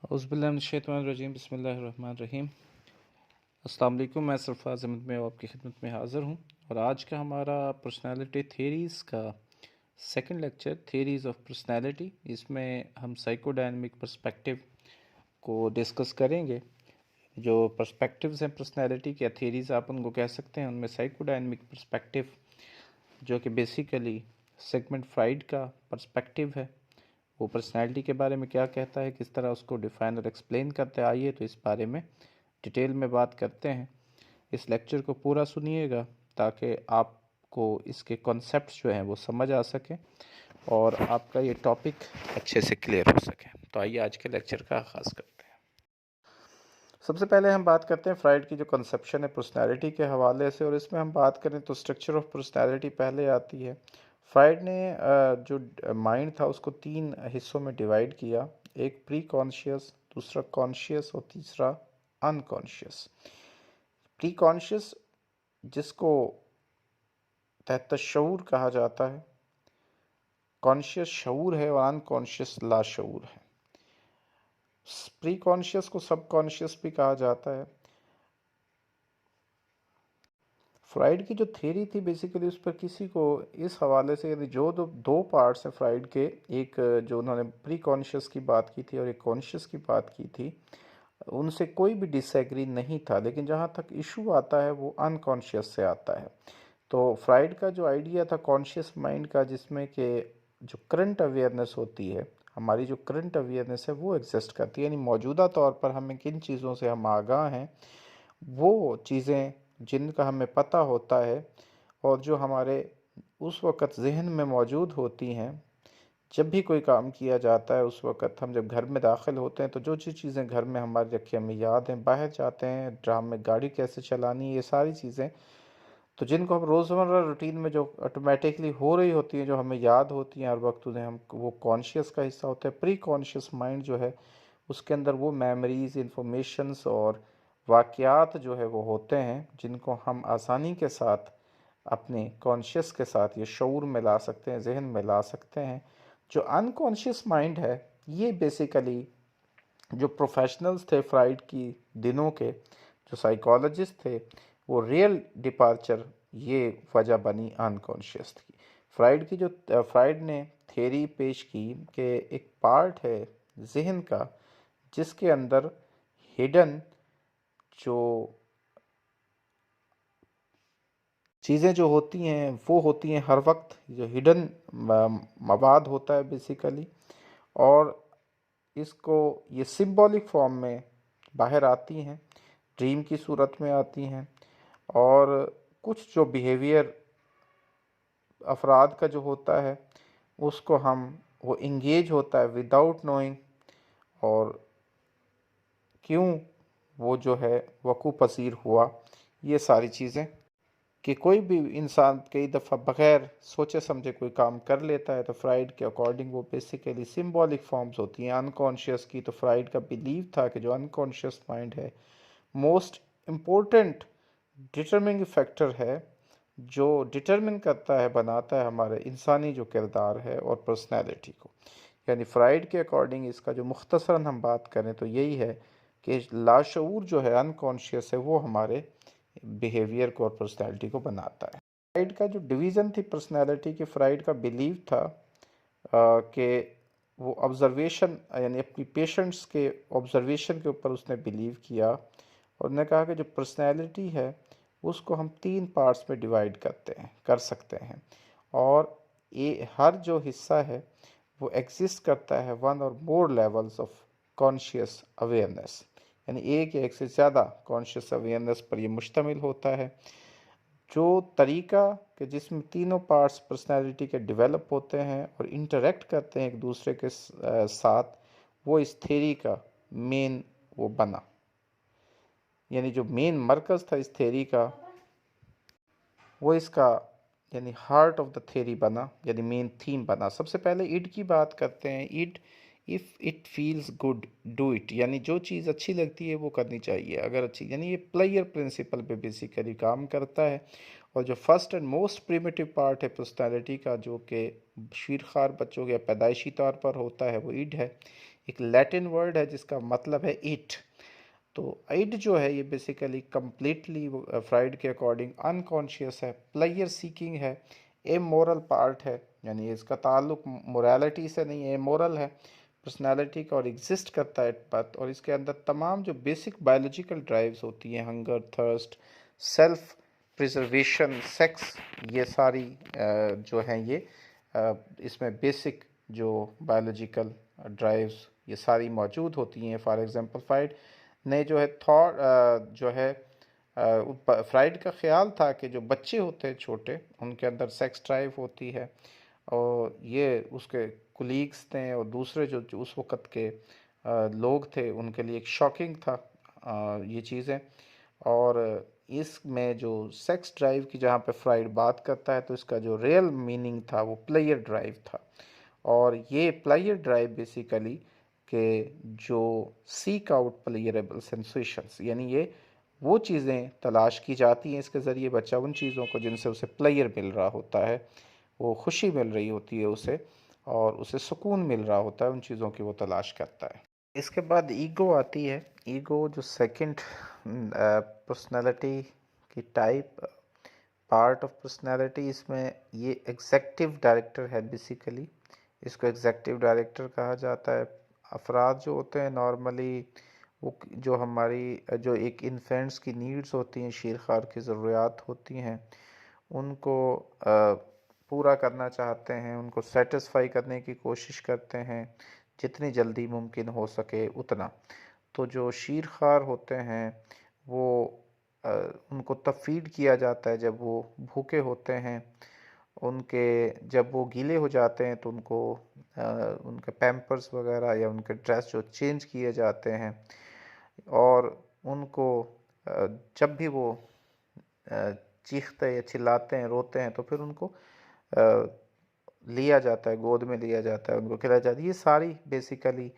औज़ुबिल्लाहिमिनश्शैतानिर्रजीम बिस्मिल्लाहिर्रहमानिर्रहीम। अस्सलाम वालेकुम। मैं सरफराज अहमद में आपकी खिदमत में हाज़िर हूँ और आज का हमारा पर्सनालिटी थेरीज़ का second lecture theories of personality, इसमें हम साइकोडायनामिक पर्सपेक्टिव को डिस्कस करेंगे। जो पर्सपेक्टिव्स हैं पर्सनालिटी के, थेरीज़ आप उनको कह सकते हैं, उनमें साइकोडायनामिक पर्सपेक्टिव जो कि बेसिकली सिगमंड फ्राइड का पर्सपेक्टिव है, वो पर्सनैलिटी के बारे में क्या कहता है, किस तरह उसको डिफ़ाइन और एक्सप्लेन करते हैं। आइए तो इस बारे में डिटेल में बात करते हैं। इस लेक्चर को पूरा सुनिएगा ताकि आपको इसके कॉन्सेप्ट्स जो हैं वो समझ आ सकें और आपका ये टॉपिक अच्छे से क्लियर हो सके। तो आइए आज के लेक्चर का आगाज़ करते हैं। सबसे पहले हम बात करते हैं फ्राइड की जो कंसेप्शन है पर्सनैलिटी के हवाले से, और इसमें हम बात करें तो स्ट्रक्चर ऑफ पर्सनैलिटी पहले आती है। फ्राइड ने जो माइंड था उसको तीन हिस्सों में डिवाइड किया, एक प्री कॉन्शियस, दूसरा कॉन्शियस और तीसरा अनकॉन्शियस। प्री कॉन्शियस जिसको तहत शऊर कहा जाता है, कॉन्शियस शऊर है और अनकॉन्शियस लाशऊर है। प्री कॉन्शियस को सब कॉन्शियस भी कहा जाता है। फ्राइड की जो थ्योरी थी बेसिकली उस पर किसी को इस हवाले से, यदि जो दो पार्ट्स हैं फ्राइड के, एक जो उन्होंने प्री कॉन्शियस की बात की थी और एक कॉन्शियस की बात की थी, उनसे कोई भी डिसएग्री नहीं था, लेकिन जहाँ तक इशू आता है वो अनकॉन्शियस से आता है। तो फ्राइड का जो आइडिया था कॉन्शियस माइंड का, जिसमें कि जो करंट अवेयरनेस होती है, हमारी जो करंट अवेयरनेस है वो एग्जिस्ट करती है, यानी मौजूदा तौर पर हमें किन चीज़ों से हम आगाह हैं, वो चीज़ें जिनका हमें पता होता है और जो हमारे उस वक़्त ज़हन में मौजूद होती हैं। जब भी कोई काम किया जाता है उस वक़्त हम जब घर में दाखिल होते हैं तो जो चीज़ें घर में हमारी रखी हमें याद हैं, बाहर जाते हैं ड्राम में गाड़ी कैसे चलानी है, ये सारी चीज़ें तो जिनको हम रोज़मर्रा रूटीन में जो ऑटोमेटिकली हो रही होती हैं, जो हमें याद होती हैं हर वक्त, उन्हें हम वो कॉन्शियस का हिस्सा होता है। प्री कॉन्शियस माइंड जो है उसके अंदर वो मेमोरीज़, इंफॉर्मेशंस और वाक़यात जो है वो होते हैं जिनको हम आसानी के साथ अपने कॉन्शियस के साथ ये शऊर में ला सकते हैं, जहन में ला सकते हैं। जो अनकॉन्शियस माइंड है ये बेसिकली जो प्रोफेशनल्स थे फ्राइड की दिनों के, जो साइकोलॉजिस्ट थे, वो रियल डिपार्चर ये वजह बनी अनकॉन्शियस की। फ्राइड ने थ्योरी पेश की कि एक पार्ट है जहन का जिसके अंदर हिडन जो चीज़ें जो होती हैं वो होती हैं हर वक्त, जो हिडन मवाद होता है बेसिकली, और इसको ये सिंबॉलिक फॉर्म में बाहर आती हैं, ड्रीम की सूरत में आती हैं, और कुछ जो बिहेवियर अफराद का जो होता है उसको हम वो इंगेज होता है विदाउट नोइंग, और क्यों वो जो है वकू पसीर हुआ, ये सारी चीज़ें कि कोई भी इंसान कई दफ़ा बग़ैर सोचे समझे कोई काम कर लेता है, तो फ्राइड के अकॉर्डिंग वो बेसिकली सिंबॉलिक फॉर्म्स होती हैं अनकॉन्शियस की। तो फ्राइड का बिलीव था कि जो अनकॉन्शियस माइंड है मोस्ट इम्पोर्टेंट डिटरमिनिंग फैक्टर है, जो डिटरमिन करता है, बनाता है हमारे इंसानी जो किरदार है और पर्सनैलिटी को। यानी फ्राइड के अकॉर्डिंग इसका जो मुख्तसरन हम बात करें तो यही है कि लाशऊर जो है अनकॉन्शियस है वो हमारे बिहेवियर को और पर्सनैलिटी को बनाता है। फ्राइड का जो डिवीज़न थी पर्सनैलिटी की, फ्राइड का बिलीव था कि वो ऑब्ज़र्वेशन यानी अपनी पेशेंट्स के ऑब्ज़र्वेशन के ऊपर उसने बिलीव किया, और उसने कहा कि जो पर्सनैलिटी है उसको हम तीन पार्ट्स में डिवाइड कर सकते हैं, और ये हर जो हिस्सा है वो एग्जिस्ट करता है वन और मोर लेवल्स ऑफ कॉन्शियस अवेयरनेस, यानी एक या एक से ज़्यादा कॉन्शियस अवेयरनेस पर ये मुश्तमिल होता है। जो तरीका कि जिसमें तीनों पार्ट्स पर्सनैलिटी के डेवलप होते हैं और इंटरेक्ट करते हैं एक दूसरे के साथ, वो इस थ्योरी का मेन वो बना, यानी जो मेन मरकज़ था इस थ्योरी का वो इसका यानी हार्ट ऑफ द थ्योरी बना, यानी मेन थीम बना। सबसे पहले इड की बात करते हैं। It, if it feels good do it, यानी जो चीज़ अच्छी लगती है वो करनी चाहिए अगर अच्छी, यानी ये प्लेयर प्रिंसिपल पे बेसिकली काम करता है। और जो first and most primitive part है पर्सनैलिटी का, जो कि शीरखार बच्चों के पैदाइशी तौर पर होता है, वो इड है। एक लैटिन वर्ड है जिसका मतलब है इट। तो इड जो है ये बेसिकली कम्प्लीटली फ्राइड के अकॉर्डिंग अनकॉन्शियस है, प्लेयर सीकिंग है, एमोरल पार्ट है, यानी इसका ताल्लुक मोरालिटी से नहीं है, एमोरल है पर्सनालिटी का और एग्जिस्ट करता है बात। और इसके अंदर तमाम जो बेसिक बायोलॉजिकल ड्राइव्स होती हैं, hunger, thirst, self preservation, sex, ये सारी जो हैं ये इसमें बेसिक जो बायोलॉजिकल ड्राइव्स ये सारी मौजूद होती हैं। फॉर एग्जांपल फ्राइड ने जो है थॉट जो है फ्राइड का ख्याल था कि जो बच्चे होते हैं छोटे उनके अंदर सेक्स ड्राइव होती है, और ये उसके कुलीग्स थे और दूसरे जो उस वक़्त के लोग थे उनके लिए एक शॉकिंग था ये चीज़ें। और इसमें जो सेक्स ड्राइव की जहाँ पे फ्राइड बात करता है तो इसका जो रियल मीनिंग था वो प्लेयर ड्राइव था। और ये प्लेयर ड्राइव बेसिकली के जो सीक आउट प्लेयरेबल सेंसेशंस, यानी ये वो चीज़ें तलाश की जाती हैं इसके ज़रिए बच्चा उन चीज़ों को जिनसे उसे प्लेयर मिल रहा होता है, वो खुशी मिल रही होती है उसे और उसे सुकून मिल रहा होता है, उन चीज़ों की वो तलाश करता है। इसके बाद ईगो आती है। ईगो जो सेकंड पर्सनालिटी की टाइप पार्ट ऑफ पर्सनालिटी, इसमें ये एग्जेक्टिव डायरेक्टर है बेसिकली। इसको एग्जेक्टिव डायरेक्टर कहा जाता है। अफराद जो होते हैं नॉर्मली वो जो हमारी जो एक इन्फेंट्स की नीड्स होती हैं, शीरखार की ज़रूरियात होती हैं, उनको पूरा करना चाहते हैं, उनको सेटिस्फाई करने की कोशिश करते हैं जितनी जल्दी मुमकिन हो सके उतना। तो जो शीरखार होते हैं वो उनको तब फीड किया जाता है जब वो भूखे होते हैं। उनके जब वो गीले हो जाते हैं तो उनको उनके पैम्पर्स वगैरह या उनके ड्रेस जो चेंज किए जाते हैं। और उनको जब भी वो चीखते या चिल्लाते हैं, रोते हैं, तो फिर उनको लिया जाता है, गोद में लिया जाता है, उनको खिलाया जाता है। ये सारी बेसिकली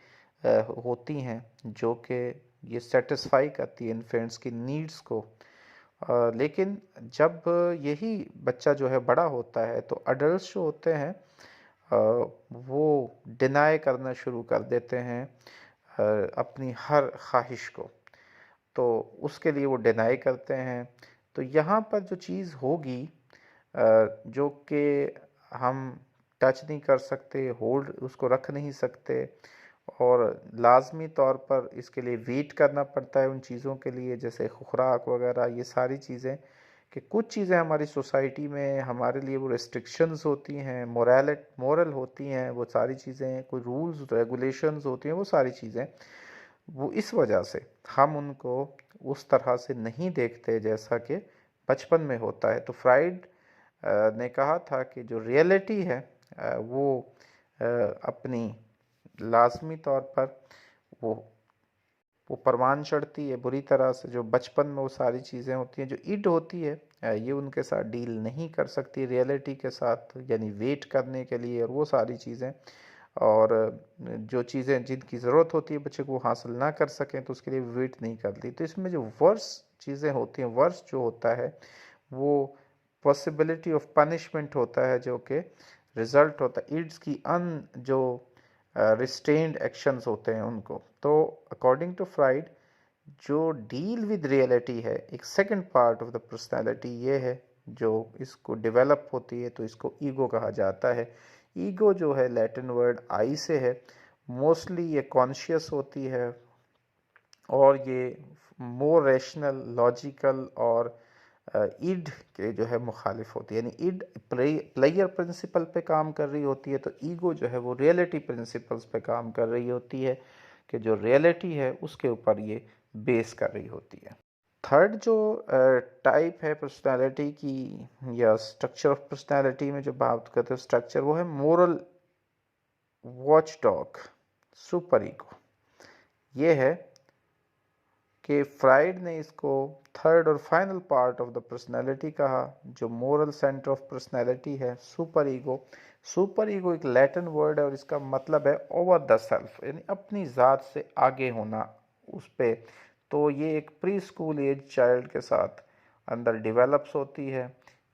होती हैं जो कि ये सेटिस्फाई करती है इन्फेंट्स की नीड्स को। लेकिन जब यही बच्चा जो है बड़ा होता है तो अडल्ट जो होते हैं वो डिनाई करना शुरू कर देते हैं अपनी हर ख्वाहिश को। तो उसके लिए वो डिनाई करते हैं। तो यहाँ पर जो चीज़ होगी जो कि हम टच नहीं कर सकते, होल्ड उसको रख नहीं सकते, और लाजमी तौर पर इसके लिए वेट करना पड़ता है उन चीज़ों के लिए, जैसे खुराक वगैरह, ये सारी चीज़ें। कि कुछ चीज़ें हमारी सोसाइटी में हमारे लिए वो रिस्ट्रिक्शंस होती हैं, मोरल होती हैं, वो सारी चीज़ें, कोई रूल्स रेगुलेशंस होती हैं, वो सारी चीज़ें, वो इस वजह से हम उनको उस तरह से नहीं देखते जैसा कि बचपन में होता है। तो फ्राइड ने कहा था कि जो रियलिटी है वो अपनी लाजमी तौर पर वो वो परवान चढ़ती है बुरी तरह से। जो बचपन में वो सारी चीज़ें होती हैं, जो इड होती है ये उनके साथ डील नहीं कर सकती रियलिटी के साथ, यानी वेट करने के लिए और वो सारी चीज़ें। और जो चीज़ें जिनकी ज़रूरत होती है बच्चे को वो हासिल ना कर सकें तो उसके लिए वेट नहीं करती। तो इसमें जो वर्स चीज़ें होती हैं, वर्स जो होता है वो पॉसिबिलिटी ऑफ पनिशमेंट होता है, जो कि रिज़ल्ट होता है इड्स की जो रिस्ट्रेन्ड एक्शंस होते हैं उनको। तो अकॉर्डिंग टू फ्राइड जो डील विद रियलिटी है, एक second part of the personality ये है जो इसको डेवलप होती है, तो इसको ईगो कहा जाता है। ईगो जो है लैटिन वर्ड आई से है। मोस्टली ये कॉन्शियस होती है और ये मोर रैशनल, लॉजिकल और इड के जो है मुखालिफ होती है। यानी इड प्लेयर प्रिंसिपल पे काम कर रही होती है, तो ईगो जो है वो रियलिटी प्रिंसिपल्स पे काम कर रही होती है, कि जो रियलिटी है उसके ऊपर ये बेस कर रही होती है। थर्ड जो टाइप है पर्सनालिटी की या स्ट्रक्चर ऑफ पर्सनालिटी में जो बात करते हैं स्ट्रक्चर, वो है मोरल वॉचडॉग, सुपर ईगो। ये है कि फ्राइड ने इसको थर्ड और final part of the personality कहा, जो मोरल सेंटर ऑफ पर्सनैलिटी है, सुपर ईगो। सुपर ईगो एक लैटिन वर्ड है और इसका मतलब है ओवर द सेल्फ, यानी अपनी ज़ात से आगे होना उस पे। तो ये एक प्री स्कूल एज चाइल्ड के साथ अंदर डिवेलप्स होती है।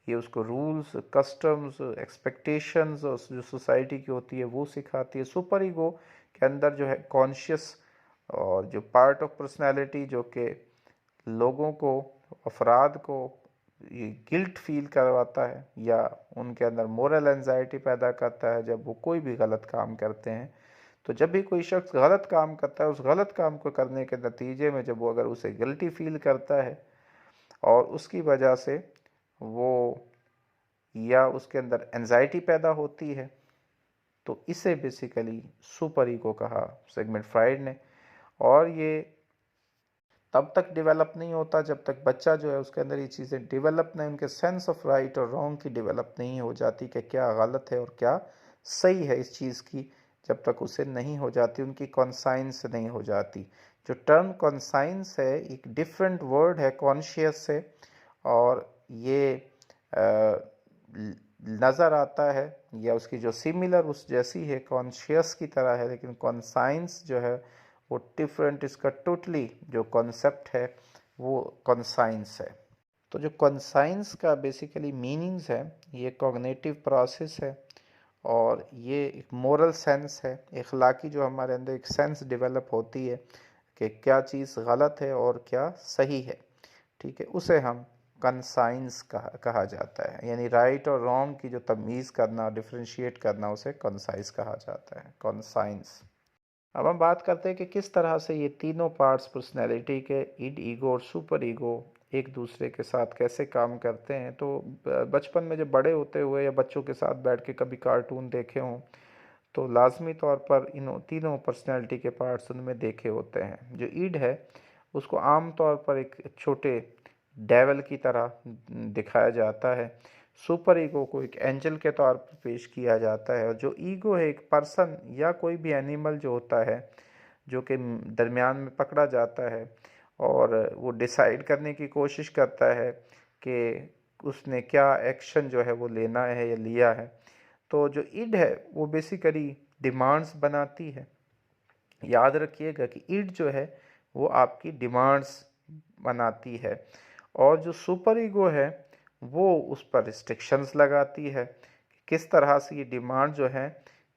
ये उसको रूल्स, कस्टम्स, एक्सपेक्टेशंस और जो सोसाइटी की होती है वो सिखाती है। सुपर ईगो के अंदर जो है कॉन्शियस और जो पार्ट ऑफ पर्सनैलिटी जो कि लोगों को, अफराद को ये गिल्ट फील करवाता है या उनके अंदर मोरल एंजाइटी पैदा करता है जब वो कोई भी गलत काम करते हैं। तो जब भी कोई शख्स गलत काम करता है, उस गलत काम को करने के नतीजे में जब वो अगर उसे गिल्टी फील करता है और उसकी वजह से वो या उसके अंदर एंजाइटी पैदा होती है, तो इसे बेसिकली सुपर ईगो कहा सिगमंड फ्राइड ने। और ये तब तक डेवलप नहीं होता जब तक बच्चा जो है उसके अंदर ये चीज़ें डेवलप नहीं, उनके सेंस ऑफ राइट और रॉन्ग की डेवलप नहीं हो जाती कि क्या गलत है और क्या सही है इस चीज़ की, जब तक उसे नहीं हो जाती, उनकी कॉन्साइंस नहीं हो जाती। जो टर्म कॉन्साइंस है एक डिफरेंट वर्ड है कॉन्शियस से, और ये नज़र आता है या उसकी जो सिमिलर उस जैसी है कॉन्शियस की तरह है, लेकिन कॉन्साइंस जो है वो डिफरेंट, इसका टोटली जो कॉन्सेप्ट है वो कॉन्साइंस है। तो जो कॉन्साइंस का बेसिकली मीनिंग्स है, ये कॉग्निटिव प्रोसेस है और ये एक मोरल सेंस है, इखलाकी जो हमारे अंदर एक सेंस डेवलप होती है कि क्या चीज़ गलत है और क्या सही है, ठीक है, उसे हम कॉन्साइंस कहा जाता है। यानी राइट और रॉन्ग की जो तमीज़ करना, डिफ्रेंशिएट करना, उसे कॉन्साइंस कहा जाता है, कॉन्साइंस। अब हम बात करते हैं कि किस तरह से ये तीनों पार्ट्स पर्सनैलिटी के, इड, ईगो और सुपर ईगो, एक दूसरे के साथ कैसे काम करते हैं। तो बचपन में जब बड़े होते हुए या बच्चों के साथ बैठ के कभी कार्टून देखे हों तो लाजमी तौर पर इन तीनों पर्सनैलिटी के पार्ट्स उनमें देखे होते हैं। जो ईड है उसको आम तौर पर एक छोटे डेवल की तरह दिखाया जाता है, सुपर ईगो को एक एंजल के तौर पर पेश किया जाता है, और जो ईगो है एक पर्सन या कोई भी एनिमल जो होता है जो कि दरमियान में पकड़ा जाता है और वो डिसाइड करने की कोशिश करता है कि उसने क्या एक्शन जो है वो लेना है या लिया है। तो जो ईड है वो बेसिकली डिमांड्स बनाती है। याद रखिएगा कि ईड जो है वो आपकी डिमांड्स बनाती है, और जो सुपर ईगो है वो उस पर रिस्ट्रिक्शंस लगाती है कि किस तरह से ये डिमांड जो है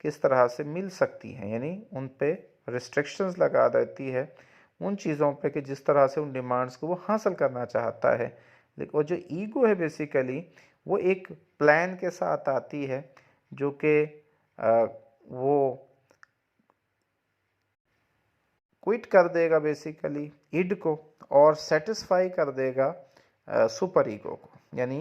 किस तरह से मिल सकती हैं, यानी उन पे रिस्ट्रिक्शंस लगा देती है उन चीज़ों पे कि जिस तरह से उन डिमांड्स को वो हासिल करना चाहता है। लेकिन और जो ईगो है बेसिकली वो एक प्लान के साथ आती है जो कि वो क्विट कर देगा बेसिकली इड को और सेटिस्फाई कर देगा सुपर ईगो को। यानी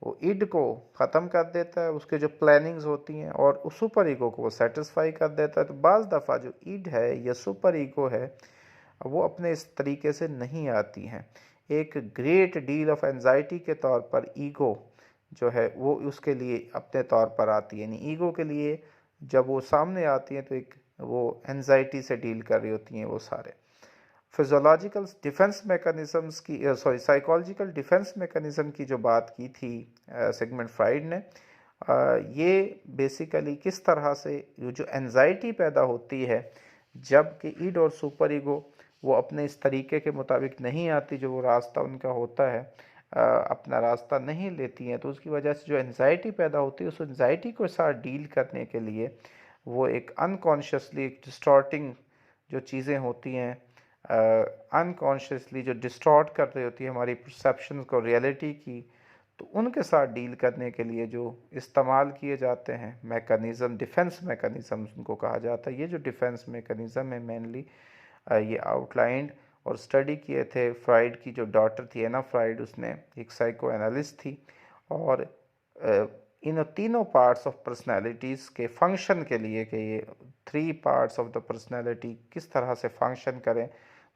वो इड को ख़त्म कर देता है, उसके जो प्लानिंग्स होती हैं, और उस सुपर ईगो को वो सेटिस्फाई कर देता है। तो बाज़ दफ़ा जो इड है या सुपर ईगो है वो अपने इस तरीके से नहीं आती हैं। एक ग्रेट डील ऑफ एंजाइटी के तौर पर ईगो जो है वो उसके लिए अपने तौर पर आती है। यानी ईगो के लिए जब वो सामने आती हैं तो एक वो एंजाइटी से डील कर रही होती हैं वो सारे। फिजियोलॉजिकल डिफेंस मैकेनिज़म्स की साइकोलॉजिकल डिफेंस मैकेनिज़्म की जो बात की थी सिगमंड फ्राइड ने, ये बेसिकली किस तरह से जो एंजाइटी पैदा होती है जब कि ईड और सुपर ईगो वो अपने इस तरीके के मुताबिक नहीं आती, जो वो रास्ता उनका होता है अपना रास्ता नहीं लेती हैं, तो उसकी वजह से जो एंजाइटी पैदा होती है उस एंजाइटी को साथ डील करने के लिए वो एक अनकॉन्शियसली एक डिस्टॉर्टिंग जो चीज़ें होती हैं, अनकॉन्शियसली जो डिस्टॉर्ट कर रही होती है हमारी परसेप्शन को रियलिटी की, तो उनके साथ डील करने के लिए जो इस्तेमाल किए जाते हैं मैकेनिज़्म, डिफेंस मैकेनिज़्म उनको कहा जाता है। ये जो डिफेंस मैकेनिज़्म है मेनली ये आउटलाइंड और स्टडी किए थे फ्राइड की जो डॉटर थी एना फ्राइड, उसने एक साइको एनालिस्ट थी, और इन तीनों पार्ट्स ऑफ पर्सनालिटीज़ के फंक्शन के लिए कि ये three parts of the personality किस तरह से फंक्शन करें,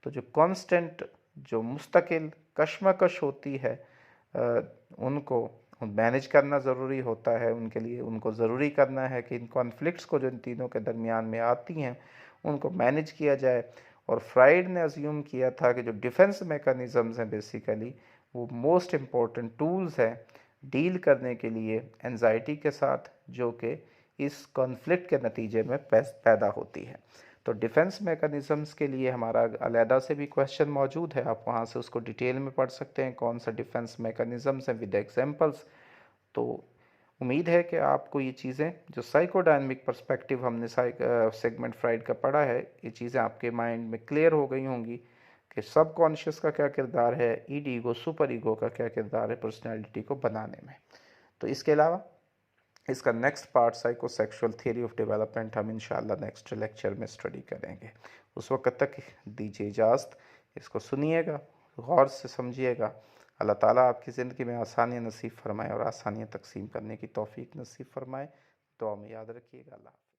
तो जो कांस्टेंट जो मुस्तकिल कशमकश होती है उनको मैनेज करना ज़रूरी होता है। उनके लिए उनको ज़रूरी करना है कि इन कॉन्फ्लिक्ट्स को जो इन तीनों के दरमियान में आती हैं उनको मैनेज किया जाए। और फ्राइड ने अज्यूम किया था कि जो डिफेंस मैकेनिज़म्स हैं बेसिकली वो मोस्ट इम्पॉर्टेंट टूल्स हैं डील करने के लिए एंजाइटी के साथ, जो कि इस कॉन्फ्लिक्ट के नतीजे में पैदा होती है। तो डिफेंस मैकेनिज़म्स के लिए हमारा अलहदा से भी क्वेश्चन मौजूद है, आप वहाँ से उसको डिटेल में पढ़ सकते हैं कौन सा डिफेंस मैकेनिज़म्स हैं विद एग्जांपल्स। तो उम्मीद है कि आपको ये चीज़ें जो साइकोडायनेमिक पर्सपेक्टिव हमने सिगमंड फ्राइड का पढ़ा है, ये चीज़ें आपके माइंड में क्लियर हो गई होंगी कि सब कॉन्शियस का क्या किरदार है, ईड ईगो सुपर ईगो का क्या किरदार है पर्सनैलिटी को बनाने में। तो इसके अलावा इसका next part psychosexual theory of development हम इंशाल्लाह नेक्स्ट लेक्चर में स्टडी करेंगे। उस वक्त तक दीजिए इजाज़त, इसको सुनिएगा, गौर से समझिएगा। अल्लाह ताला आपकी ज़िंदगी में आसानियाँ नसीब फरमाए और आसानियाँ तकसीम करने की तौफीक नसीब फरमाए। दुआ में याद रखिएगा। अल्लाह।